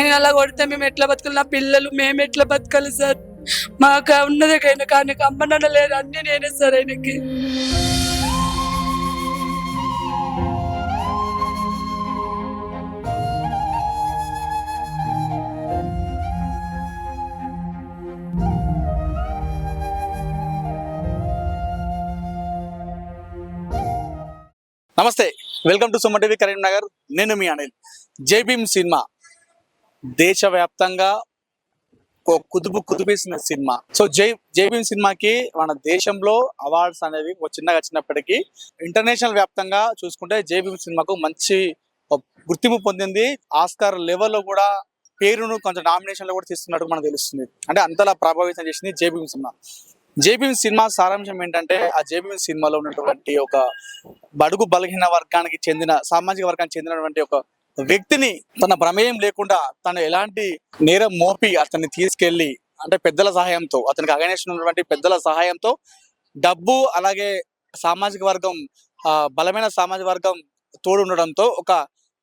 నేను అలా కొడితే మేము ఎట్లా బతకాలి, నా పిల్లలు మేము ఎట్లా బతకాలి సార్? మాకు ఉన్నదే కానీ అమ్మ నాన్న లేరు, అన్ని నేనే సార్ ఆయనకి. నమస్తే, welcome to Suman TV Karimnagar. నేను మీ అనిల్. జై భీమ్ సినిమా దేశవ్యాప్తంగా కుదిపేసిన సినిమా. సో జై భీమ్ సినిమాకి మన దేశంలో అవార్డ్స్ అనేవి చిన్నగా వచ్చినప్పటికీ ఇంటర్నేషనల్ వ్యాప్తంగా చూసుకుంటే జై భీమ్ సినిమాకు మంచి గుర్తింపు పొందింది. ఆస్కార్ లెవెల్లో కూడా పేరును కొంచెం నామినేషన్లో కూడా తీస్తున్నట్టు మనకు తెలుస్తుంది. అంటే అంతలా ప్రభావితం చేసింది జై భీమ్ సినిమా. జై భీమ్ సినిమా సారాంశం ఏంటంటే, ఆ జై భీమ్ సినిమాలో ఉన్నటువంటి ఒక బడుగు బలహీన వర్గానికి చెందిన సామాజిక వర్గానికి చెందినటువంటి ఒక వ్యక్తిని తన ప్రమేయం లేకుండా తను ఎలాంటి నేరం మోపి అతన్ని తీసుకెళ్లి, అంటే పెద్దల సహాయంతో, అతనికి అగైనెస్ట్ ఉన్నటువంటి పెద్దల సహాయంతో డబ్బు అలాగే సామాజిక వర్గం బలమైన సామాజిక వర్గం తోడు ఉండడంతో ఒక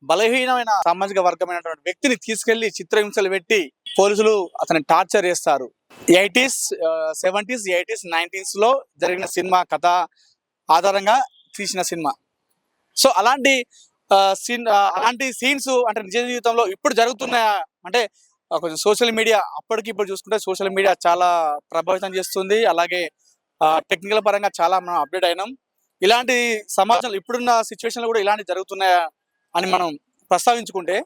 బలహీనమైన సామాజిక వర్గమైనటువంటి వ్యక్తిని తీసుకెళ్లి చిత్రహింసలు పెట్టి పోలీసులు అతన్ని టార్చర్ చేస్తారు. 80s, 70s, 80s, 90s లో జరిగిన సినిమా కథ ఆధారంగా తీసిన సినిమా. సో అలాంటి సీన్స్ అంటే నిజ జీవితంలో ఇప్పుడు జరుగుతున్నాయా అంటే కొంచెం సోషల్ మీడియా అప్పటికి ఇప్పుడు చూసుకుంటే సోషల్ మీడియా చాలా ప్రభావితం చేస్తుంది. అలాగే టెక్నికల్ పరంగా చాలా మనం అప్డేట్ అయినాం. ఇలాంటి సమాజంలో ఇప్పుడున్న సిచ్యువేషన్లో కూడా ఇలాంటి జరుగుతున్నాయా అని మనం ప్రస్తావించుకుంటే,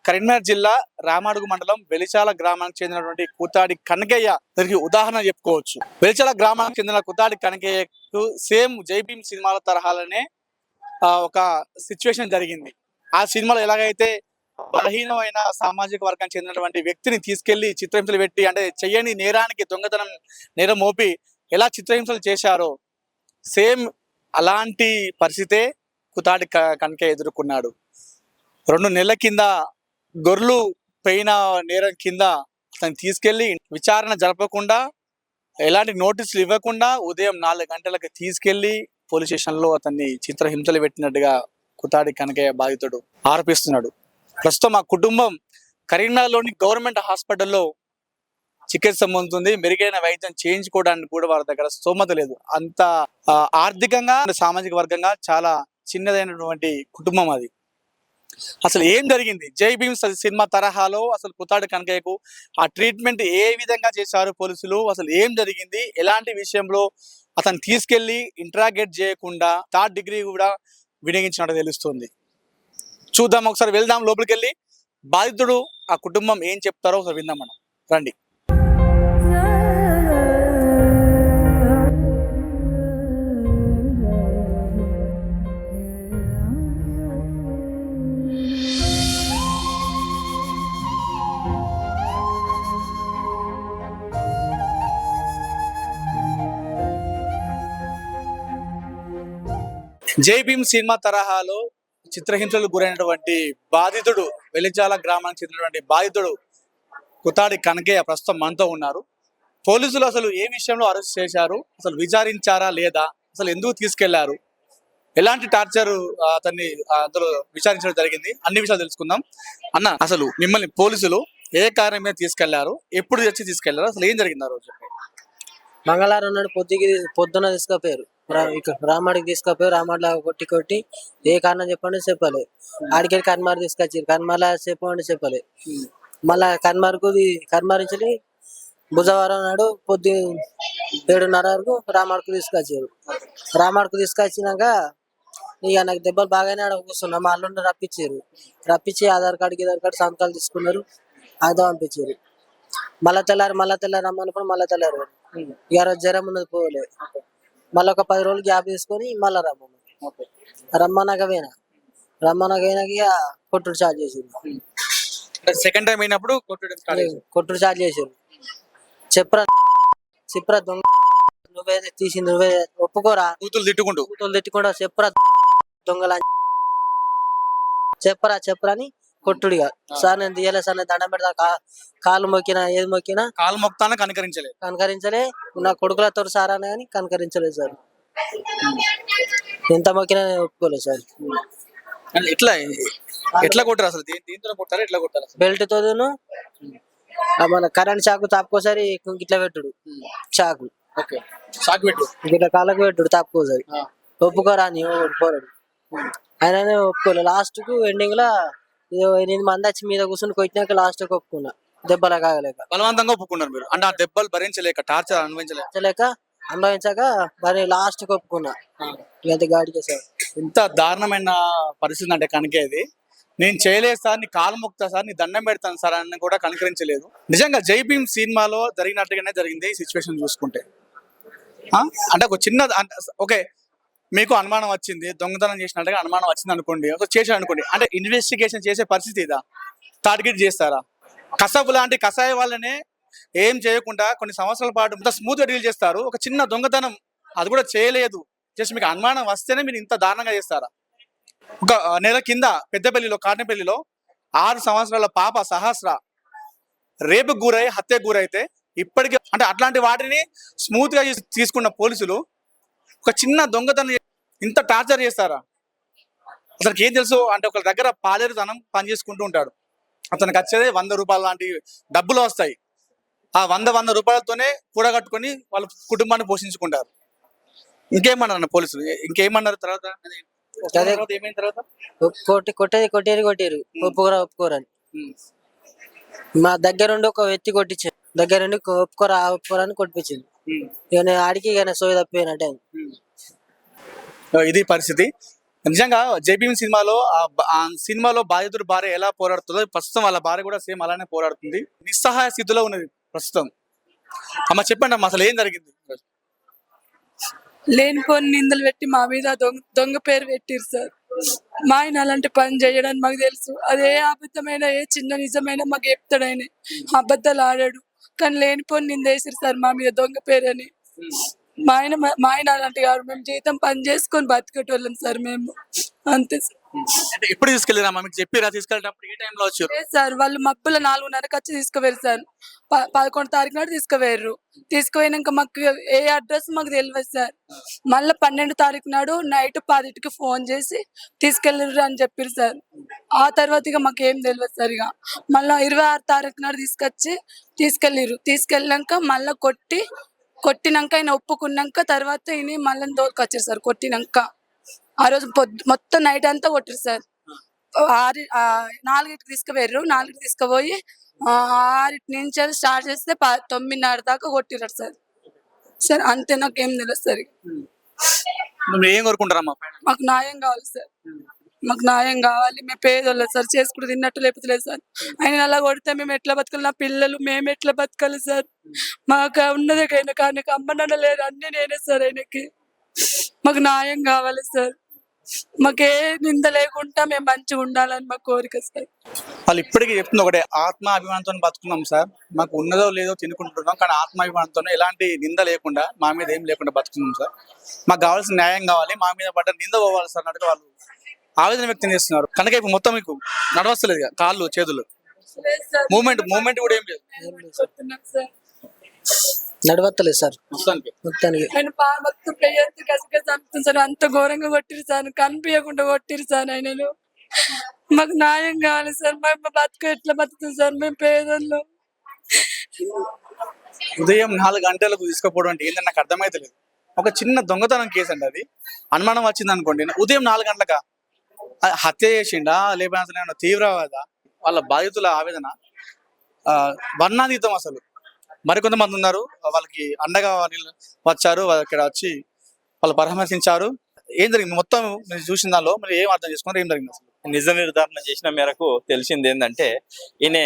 కరీంనగర్ జిల్లా రామాడుగు మండలం వెలిచాల గ్రామానికి చెందినటువంటి కుతాడి కనకయ్య దీనికి ఉదాహరణ చెప్పుకోవచ్చు. వెలిచాల గ్రామానికి చెందిన కుతాడి కనకయ్యకు సేమ్ జై భీమ్ సినిమాల తరహాలనే ఒక సిచ్యువేషన్ జరిగింది. ఆ సినిమాలో ఎలాగైతే బలహీనమైన సామాజిక వర్గానికి చెందినటువంటి వ్యక్తిని తీసుకెళ్లి చిత్రహింసలు పెట్టి, అంటే చెయ్యని నేరానికి దొంగతనం నేరం మోపి ఎలా చిత్రహింసలు చేశారో సేమ్ అలాంటి పరిస్థితే కుతాడి కనకయ్య ఎదుర్కొన్నాడు. 2 నెలల కింద గొర్రెలు పైన నేరం కింద అతన్ని తీసుకెళ్లి విచారణ జరపకుండా, ఎలాంటి నోటీసులు ఇవ్వకుండా ఉదయం 4 గంటలకు తీసుకెళ్లి పోలీస్ స్టేషన్లో అతన్ని చిత్రహింసలు పెట్టినట్టుగా కుతాడి కనకయ్య బాధితుడు ఆరోపిస్తున్నాడు. ప్రస్తుతం ఆ కుటుంబం కరీంనగర్లోని గవర్నమెంట్ హాస్పిటల్లో చికిత్స పొందుతుంది. మెరుగైన వైద్యం చేయించుకోవడానికి కూడా వారి దగ్గర స్తోమత లేదు. అంత ఆర్థికంగా సామాజిక వర్గంగా చాలా చిన్నదైనటువంటి కుటుంబం అది. అసలు ఏం జరిగింది జై భీమ్ సినిమా తరహాలో? అసలు కుతాడి కనకయ్యకు ఆ ట్రీట్మెంట్ ఏ విధంగా చేశారు పోలీసులు? అసలు ఏం జరిగింది? ఎలాంటి విషయంలో అతను తీసుకెళ్లి ఇంట్రాగేట్ చేయకుండా 3rd డిగ్రీ కూడా వినియోగించినట్టు తెలుస్తుంది. చూద్దాం, ఒకసారి వెళ్దాం లోపలికి వెళ్ళి. బాధితుడు ఆ కుటుంబం ఏం చెప్తారో ఒకసారి విందాం మనం, రండి. జై భీమ్ సినిమా తరహాలో చిత్రహింసలకు గురైనటువంటి బాధితుడు, వెలిచాల గ్రామానికి చెందినటువంటి బాధితుడు కుతాడి కనకయ్య ప్రస్తుతం మనతో ఉన్నారు. పోలీసులు అసలు ఏ విషయంలో అరెస్ట్ చేశారు, అసలు విచారించారా లేదా, అసలు ఎందుకు తీసుకెళ్లారు, ఎలాంటి టార్చర్ అతన్ని అందులో విచారించడం జరిగింది, అన్ని విషయాలు తెలుసుకుందాం. అన్న, అసలు మిమ్మల్ని పోలీసులు ఏ కారణం మీద తీసుకెళ్లారు, ఎప్పుడు వచ్చి తీసుకెళ్లారు, అసలు ఏం జరిగింది ఆ రోజు? మంగళవారం నాడు పొద్దున తీసుకుపోయారు, రామాడికి తీసుకుపోయి రామాడిలో కొట్టి ఏ కారణం చెప్పండి చెప్పాలి. ఆడికెళ్ళి కన్మార్ తీసుకొచ్చారు, కన్మార్లా చెప్పండి చెప్పాలి. మళ్ళా కన్మారించి బుధవారం నాడు 7:30 వరకు రామాడుకు తీసుకొచ్చారు. రామాడుకు తీసుకొచ్చినాక ఇక నాకు దెబ్బలు బాగానే ఆడ కూర్చున్నా. మా అల్లుండి రప్పించి ఆధార్ కార్డు సంతకాలు తీసుకున్నారు, అదో పంపించారు. మళ్ళా తెల్లారి రమ్మన్నప్పుడు మళ్ళా తెల్లారు. ఇక రోజు జ్వరం ఉన్నది పోలే. మళ్ళీ ఒక 10 రోజులు గ్యాప్ తీసుకొని మళ్ళీ రమ్మన్నాక పోయినాక ఇక కొట్టుడు చార్జ్ చేసారు. సెకండ్ టైం అయినప్పుడు కొట్టుడు చార్జ్ చేసారు. చెప్పరా దొంగ, నువ్వే తీసింది, నువ్వే ఒప్పుకోరా, కూతులు తిట్టుకుంటా చెప్పరా దొంగలా, చెప్పరా అని కొట్టుడిగా. సార్ నేను తీయలే సార్, నేను దండం పెడతా, కాలు మొక్కినా ఏది మొక్కినా కాలు మొక్తానే కనకరించలే నా కొడుకులతో సార్ అని కానీ కనకరించలేదు సార్. ఎంత మొక్కినా ఒప్పుకోలేదు సార్. ఇట్లా ఎట్లా కొట్టారు అసలు దీంతో కొట్టారా ఎట్లా కొట్టారు అసలు? బెల్ట్ తోను మన కరెంట్ చాకు తాపుకోసారి ఇట్లా పెట్టుడు చాకు ఓకే షాక్ పెట్టు ఇట్లా కాళ్ళకు పెట్టుడు తాపుకోసారి ఒప్పుకోరా అని పోరాడు ఆయననే ఒప్పుకోలే. లాస్ట్ కు ఎండింగ్ లా 8 మంది వచ్చి మీద కూర్చొని కొట్టినాక లాస్ట్ కు ఒప్పుకున్నా దెబ్బలా కాగలేక బలవంతంగా ఒప్పుకున్నారు మీరు అంటే ఆ దెబ్బలు భరించలేక టార్చర్ అనుభవించలేక అనుభవించాక మరి లాస్ట్ కు ఒప్పుకున్నా ఇలాంటి గాడికి సార్. ఎంత దారుణమైన పరిస్థితి అంటే కనుకేది నేను చేయలేదు సార్, నీ కాలు మొక్తా సార్, నీ దండం పెడతాను సార్ అని కూడా కనుకరించలేదు. నిజంగా జై భీమ్ సినిమాలో జరిగినట్టుగానే జరిగింది ఈ సిచ్యువేషన్ చూసుకుంటే. అంటే ఒక చిన్న ఓకే మీకు అనుమానం వచ్చింది, దొంగతనం చేసినట్టుగా అనుమానం వచ్చింది అనుకోండి, చేశాడు అనుకోండి, అంటే ఇన్వెస్టిగేషన్ చేసే పరిస్థితి ఇదా? టార్గెట్ చేస్తారా? కసబు లాంటి కషాయ వాళ్ళనే ఏం చేయకుండా కొన్ని సంవత్సరాల పాటు ఇంత స్మూత్ గా డీల్ చేస్తారు. ఒక చిన్న దొంగతనం అది కూడా చేయలేదు, జస్ట్ మీకు అనుమానం వస్తేనే మీరు ఇంత దారుణంగా చేస్తారా? ఒక నెల కింద పెద్దపల్లిలో కాటనపల్లిలో 6 సంవత్సరాల పాప సహస్ర రేపుకు గురై హత్యకు గురైతే ఇప్పటికీ అంటే అట్లాంటి వాటిని స్మూత్ గా తీసుకున్న పోలీసులు ఒక చిన్న దొంగతనం ఇంత టార్చర్ చేస్తారా? అతనికి ఏం తెలుసు అంటే ఒక దగ్గర పాలేరుతనం పని చేసుకుంటూ ఉంటాడు, అతనికి వచ్చేది 100 రూపాయలు లాంటి డబ్బులు వస్తాయి. ఆ 100 రూపాయలతోనే కూడగట్టుకొని వాళ్ళ కుటుంబాన్ని పోషించుకుంటారు. ఇంకేమన్నారు పోలీసులు? ఇంకేమన్నారు తర్వాత? ఏమైన తర్వాత కొట్టేది ఒప్పుకోరని మా దగ్గరుండి ఒక వ్యక్తి కొట్టించాడు, దగ్గరుండి ఒప్పుకోరా అని కొట్టించింది. ఇక నేను ఆడికి ఇక సోయి తప్పిపోయినట్టే. ఇది పరిస్థితి. నిజంగా జై భీమ్ సినిమాలో ఆ సినిమాలో బాధితుడు భార్య ఎలా పోరాడుతుందో ప్రస్తుతం వాళ్ళ భార్య కూడా సేమ్ అలానే పోరాడుతుంది. నిస్సహాయ స్థితిలో ఉన్నది ప్రస్తుతం. అమ్మ చెప్పండి అమ్మ, అసలు ఏం జరిగింది? లేనిపోని నిందలు పెట్టి మా మీద దొంగ పేరు పెట్టిరు సార్. మా ఆయన అలాంటి పని చేయడానికి మాకు తెలుసు. అదే అబద్ధమైన ఏ చిన్న నిజమైన మాకు చెప్తాడు ఆయన, అబద్ధాలు ఆడాడు. కానీ లేనిపోని నింద వేసిరు సార్ మా మీద దొంగ పేరు అని. మా ఆయన అలాంటి కాదు, మేము జీతం పని చేసుకొని బతికేటోళ్ళం సార్ మేము, అంతే సార్. అంటే ఎప్పుడు తీసుకెళ్ళారమ్మా? మీకు చెప్పిరా తీసుకెళ్ళేటప్పుడు? ఏ టైంలో వచ్చారు సార్? వాళ్ళు మబ్బుల 4:30కి వచ్చి తీసుకుపోయారు సార్. 11వ తారీఖు నాడు తీసుకుపోయారు. తీసుకుపోయినాక మాకు ఏ అడ్రస్ మాకు తెలియదు సార్. మళ్ళీ 12వ తారీఖు నాడు నైట్ 10కి ఫోన్ చేసి తీసుకెళ్ళరు అని చెప్పారు సార్. ఆ తర్వాత ఇక మాకు ఏం తెలియదు సార్. ఇక మళ్ళీ 26వ తారీఖు నాడు తీసుకెళ్ళిరు. తీసుకెళ్ళాక మళ్ళీ కొట్టినాక ఆయన ఒప్పుకున్నాక తర్వాత ఈయన మళ్ళీ దోలుకొచ్చారు సార్. కొట్టినాక ఆ రోజు మొత్తం నైట్ అంతా కొట్టారు సార్. 4కి తీసుకుపోయారు. 4కి తీసుకుపోయి 6 నుంచి స్టార్ట్ చేస్తే 9:30 దాకా కొట్టిరారు సార్. సార్ అంతే, నాకేం తెలియదు సార్. ఏం కోరుకుంటారమ్మా? మాకు న్యాయం కావాలి సార్, మాకు న్యాయం కావాలి. మేము పేదోళ్ళం సార్, చేసుకుంటూ తిన్నట్టు లేకపోతే లేదు సార్. ఆయన అలా కొడితే మేము ఎట్లా బతకాలి? నా పిల్లలు మేము ఎట్లా బతకాలి సార్? మాకు ఉన్నదే కానీ అమ్మ నాన్న లేరు, అన్ని నేనే సార్ ఆయనకి. మాకు న్యాయం కావాలి సార్. మాకే నింద లేకుండా మేము మంచిగా ఉండాలని మా కోరిక సార్. వాళ్ళు ఇప్పటికీ చెప్తుంది ఒకటే, ఆత్మాభిమానంతో బతుకున్నాం సార్, మాకు ఉన్నదో లేదో తినుకుంటున్నాం, కానీ ఆత్మాభిమానంతో ఎలాంటి నింద లేకుండా మా మీద ఏం లేకుండా బతుకున్నాం సార్. మాకు కావాల్సిన న్యాయం కావాలి, మా మీద పడ్డ నింద పోవాలి సార్ అన్నట్టుగా వాళ్ళు ఆవేదన వ్యక్తం చేస్తున్నారు. కనుక ఇప్పుడు మొత్తం మీకు నడవస్తలేదు, కాళ్ళు చేతులు మూమెంట్ కూడా ఏం లేదు, నడవత్తలేదు సార్ మొత్తానికి. సార్ అంత ఘోరంగా కొట్టిరు సార్, కనిపించకుండా కొట్టిరు సార్ ఆయనను. మాకు న్యాయం కావాలి సార్. మేము బతుకు ఎట్లా బతుకుతుంది సార్? మేము పేదల్లో. ఉదయం 4 గంటలకు తీసుకుపోవడం అంటే ఏంటంటే నాకు అర్థమైతే లేదు. ఒక చిన్న దొంగతనం కేసు అండి, అది అనుమానం వచ్చింది అనుకోండి, ఉదయం 4 గంటలక హత్య చేసిండా లేకపోతే తీవ్రవాద? వాళ్ళ బాధితుల ఆవేదన వర్ణాతీతం అసలు. మరికొంతమంది ఉన్నారు, వాళ్ళకి అండగా వచ్చారు, ఇక్కడ వచ్చి వాళ్ళు పరామర్శించారు. ఏం జరిగింది మొత్తం మీరు చూసిన దానిలో మీరు ఏం అర్థం చేసుకున్నారు? ఏం జరిగింది అసలు? నిజ నిర్ధారణ చేసిన మేరకు తెలిసింది ఏంటంటే, ఈయన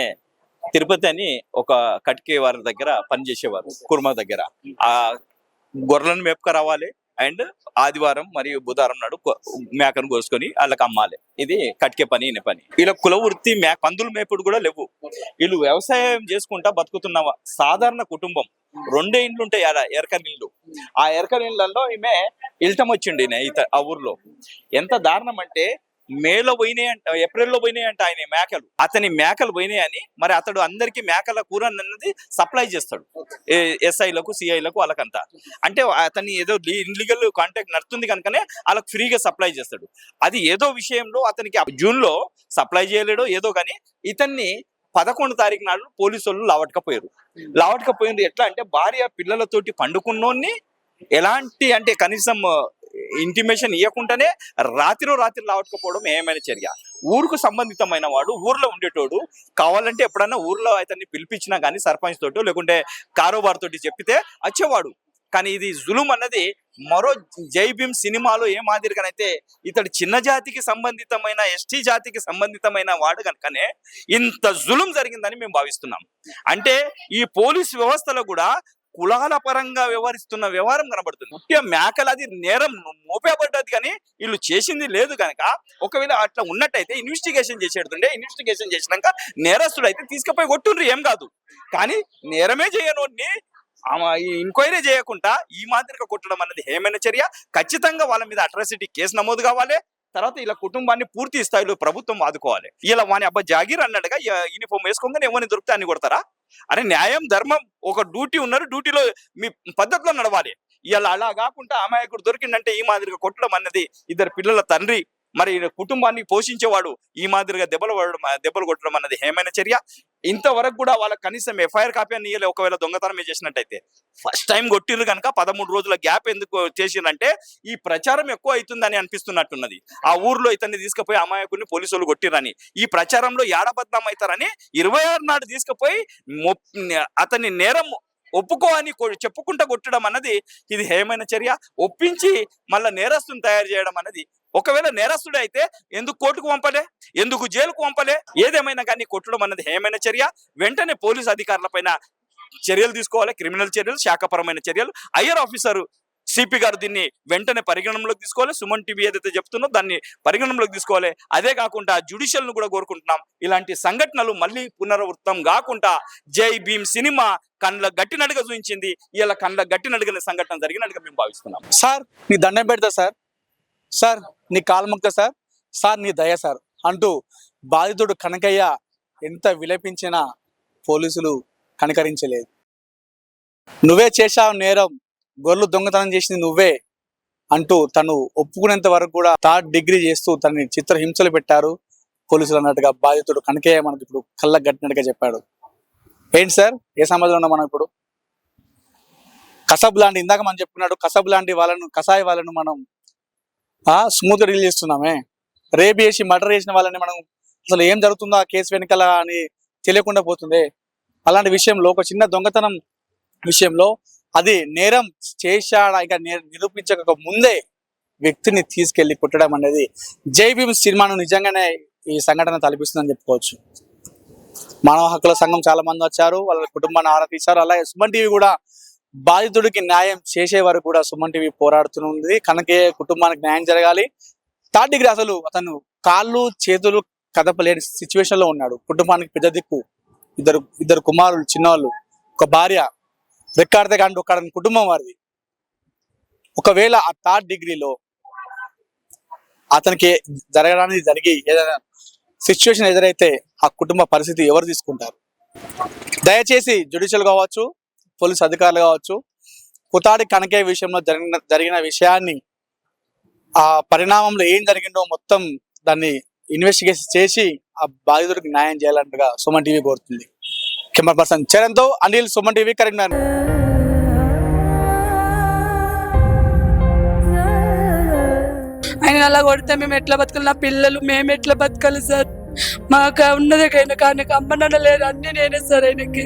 తిరుపతి అని ఒక కట్కే వారి దగ్గర పనిచేసేవారు, కుర్మా దగ్గర. ఆ గొర్రెలను మేపుక రావాలి అండ్ ఆదివారం మరియు బుధవారం నాడు మేకను కోసుకొని వాళ్ళకి అమ్మాలి. ఇది కట్కే పని, ఈయన పని. వీళ్ళ కుల వృత్తి పందులు మేపుడు కూడా లేవు. వీళ్ళు వ్యవసాయం చేసుకుంటా బతుకుతున్న సాధారణ కుటుంబం. 2 ఇండ్లు ఉంటాయి ఆడ, ఎరకనిళ్ళు. ఆ ఎరకనిళ్ళల్లో ఈమె ఇల్టం వచ్చిండి ఆ ఊర్లో. ఎంత దారుణం అంటే, మేలో పోయినాయి అంట, ఏప్రిల్లో పోయినాయి అంట ఆయన మేకలు. అతని మేకలు పోయినాయని మరి అతడు అందరికి మేకల కూర అన్నది సప్లై చేస్తాడు ఎస్ఐలకు సిఐలకు వాళ్ళకంతా. అంటే అతని ఏదో ఇన్లీగల్ కాంటాక్ట్ నడుతుంది కనుకనే వాళ్ళకి ఫ్రీగా సప్లై చేస్తాడు. అది ఏదో విషయంలో అతనికి జూన్ లో సప్లై చేయలేడో ఏదో కానీ ఇతన్ని 11 తారీఖు నాడు పోలీసు వాళ్ళు లావట్కపోయింది. ఎట్లా అంటే భార్య పిల్లలతోటి పండుకున్నోన్ని ఎలాంటి అంటే కనీసం ఇంటిమేషన్ ఇవ్వకుండానే రాత్రి లావట్కపోవడం ఏమైనా చర్య. ఊరుకు సంబంధితమైన వాడు, ఊర్లో ఉండేటోడు, కావాలంటే ఎప్పుడన్నా ఊర్లో అతన్ని పిలిపించినా కానీ సర్పంచ్ తోటో లేకుంటే కారోబార్ తోటి చెప్పితే వచ్చేవాడు. కానీ ఇది జులుం అన్నది మరో జై భీమ్ సినిమాలో ఏ మాదిరిగానైతే ఇతడు చిన్న జాతికి సంబంధితమైన ఎస్టీ జాతికి సంబంధితమైన వాడు కనుకనే ఇంత జులుం జరిగిందని మేము భావిస్తున్నాం. అంటే ఈ పోలీస్ వ్యవస్థలో కూడా కులాల పరంగా వ్యవహరిస్తున్న వ్యవహారం కనబడుతుంది. ముఖ్య మేకలు అది నేరం మోపబడ్డది కానీ వీళ్ళు చేసింది లేదు కనుక ఒకవేళ అట్లా ఉన్నట్టయితే ఇన్వెస్టిగేషన్ చేసేడుతుండే. ఇన్వెస్టిగేషన్ చేసినాక నేరస్తుడు అయితే తీసుకుపోయి కొట్టుండ్రు ఏం కాదు. కానీ నేరమే చేయనోడిని ఈ ఎంక్వైరీ చేయకుండా ఈ మాదిరిగా కొట్టడం అన్నది ఏమైనా చర్య. ఖచ్చితంగా వాళ్ళ మీద అట్రాసిటీ కేసు నమోదు కావాలి. తర్వాత ఇలా కుటుంబాన్ని పూర్తి స్థాయిలో ప్రభుత్వం ఆదుకోవాలి. ఇలా వాని అబ్బా జాగీర్ అన్నట్టుగా యూనిఫామ్ వేసుకోగానే ఎవరిని దొరికితే అన్ని కొడతారా? అరే న్యాయం ధర్మం ఒక డ్యూటీ ఉన్నారు, డ్యూటీలో మీ పద్ధతిలో నడవాలి. ఇలా అలా కాకుండా అమాయకుడు దొరికిందంటే ఈ మాదిరిగా కొట్టడం అన్నది, ఇద్దరు పిల్లల తండ్రి మరి కుటుంబాన్ని పోషించేవాడు ఈ మాదిరిగా దెబ్బలు కొట్టడం అన్నది ఏమైనా చర్య. ఇంతవరకు కూడా వాళ్ళకి కనీసం ఎఫ్ఐఆర్ కాపీ అని ఇయ్యలే. ఒకవేళ దొంగతనం చేసినట్టయితే ఫస్ట్ టైం కొట్టిర్రు కనుక 13 రోజుల గ్యాప్ ఎందుకు చేసిరంటే ఈ ప్రచారం ఎక్కువ అవుతుందని అనిపిస్తున్నట్టున్నది. ఆ ఊర్లో ఇతన్ని తీసుకుపోయి అమాయకుడిని పోలీసులు కొట్టిరని, ఈ ప్రచారంలో ఏడబద్నాం అవుతారని 26 నాడు తీసుకుపోయి అతని నేరం ఒప్పుకో అని చెప్పుకుంటా కొట్టడం అన్నది ఇది ఏమైన చర్య. ఒప్పించి మళ్ళా నేరస్తుని తయారు చేయడం అన్నది, ఒకవేళ నేరస్తుడు అయితే ఎందుకు కోర్టుకు పంపలే, ఎందుకు జైలుకు పంపలే? ఏదేమైనా కానీ కొట్టడం అన్నది ఏమైనా చర్య. వెంటనే పోలీసు అధికారుల పైన చర్యలు తీసుకోవాలి, క్రిమినల్ చర్యలు, శాఖపరమైన చర్యలు. హయ్యర్ ఆఫీసర్ సిపి గారు దీన్ని వెంటనే పరిగణనలోకి తీసుకోవాలి. సుమన్ టీవీ ఏదైతే చెప్తుందో దాన్ని పరిగణనలోకి తీసుకోవాలి. అదే కాకుండా జ్యుడిషియల్ ను కూడా కోరుకుంటున్నాం, ఇలాంటి సంఘటనలు మళ్ళీ పునరావృతం కాకుండా జై భీమ్ సినిమా కండ్ల గట్టినడుగా చూపించింది. ఇలా కండ్ల గట్టినడుగనే సంఘటన జరిగినట్టుగా మేము భావిస్తున్నాం. సార్ నీ దండం పెడతా సార్, సార్ నీ కాల్ముక్త సార్, సార్ నీ దయ సార్ అంటూ బాధితుడు కనకయ్య ఎంత విలపించినా పోలీసులు కనికరించలేదు. నువ్వే చేశావు నేరం, గొర్రెలు దొంగతనం చేసింది నువ్వే అంటూ తను ఒప్పుకునేంత వరకు కూడా 3rd డిగ్రీ చేస్తూ తనని చిత్రహింసలు పెట్టారు పోలీసులు అన్నట్టుగా బాధితుడు కనకయ్య మనకి ఇప్పుడు కళ్ళ గట్టినట్టుగా చెప్పాడు. ఏంటి సార్ ఏ సమాజంలో ఉన్నాం మనం ఇప్పుడు? కసబ్ లాంటి, ఇందాక మనం చెప్పుకున్నాడు, కసబ్ లాంటి వాళ్ళను, కసాయి వాళ్ళను మనం స్మూత్ గా డీల్ చేస్తున్నామే. రేప్ చేసి మర్డర్ చేసిన వాళ్ళని మనం అసలు ఏం జరుగుతుందో ఆ కేసు వెనకాల అని తెలియకుండా పోతుంది. అలాంటి విషయంలో ఒక చిన్న దొంగతనం విషయంలో అది నేరం చేశాడా ఇంకా నిరూపించక ముందే వ్యక్తిని తీసుకెళ్లి కుట్టడం అనేది జై భీమ్ సినిమాను నిజంగానే ఈ సంఘటన తలపిస్తుందని చెప్పుకోవచ్చు. మానవ హక్కుల సంఘం చాలా మంది వచ్చారు, వాళ్ళ కుటుంబాన్ని ఆరాధించారు. అలాగే సుమన్ టీవీ కూడా బాధితుడికి న్యాయం చేసే వరకు కూడా సుమన్ టీవీ పోరాడుతుంది. కనకయ్య కుటుంబానికి న్యాయం జరగాలి. 3rd డిగ్రీ అసలు అతను కాళ్ళు చేతులు కదపలేని సిచ్యువేషన్ లో ఉన్నాడు. కుటుంబానికి పెద్ద దిక్కు, ఇద్దరు కుమారులు, చిన్నవాళ్ళు, ఒక భార్య, రెక్కాడితే కానీ ఒక కుటుంబం వారిది. ఒకవేళ ఆ 3rd డిగ్రీలో అతనికి జరగడానికి జరిగి ఏదైనా సిచ్యువేషన్ ఎదురైతే ఆ కుటుంబ పరిస్థితి ఎవరు తీసుకుంటారు? దయచేసి జ్యుడిషియల్ కావచ్చు, పోలీసు అధికారులు కావచ్చు, కుతాడి కనకయ్య విషయంలో జరిగిన విషయాన్ని, ఆ పరిణామంలో ఏం జరిగిందో మొత్తం దాన్ని ఇన్వెస్టిగేషన్ చేసి ఆ బాధితుడికి న్యాయం చేయాలంటగా సుమన్ టీవీ కోరుతుంది. కెమెరా పర్సన్ చరణ్తో అనిల్, సుమన్ టీవీ, కరీంనగర్. ఆయన అలా కొడితే మేము ఎట్లా బతకాలి? నా పిల్లలు మేము ఎట్లా బతకాలి సార్? మాకు ఉన్నదే కానీ అమ్మ నాన్న లేరు, అన్ని నేనే సార్ ఆయనకి.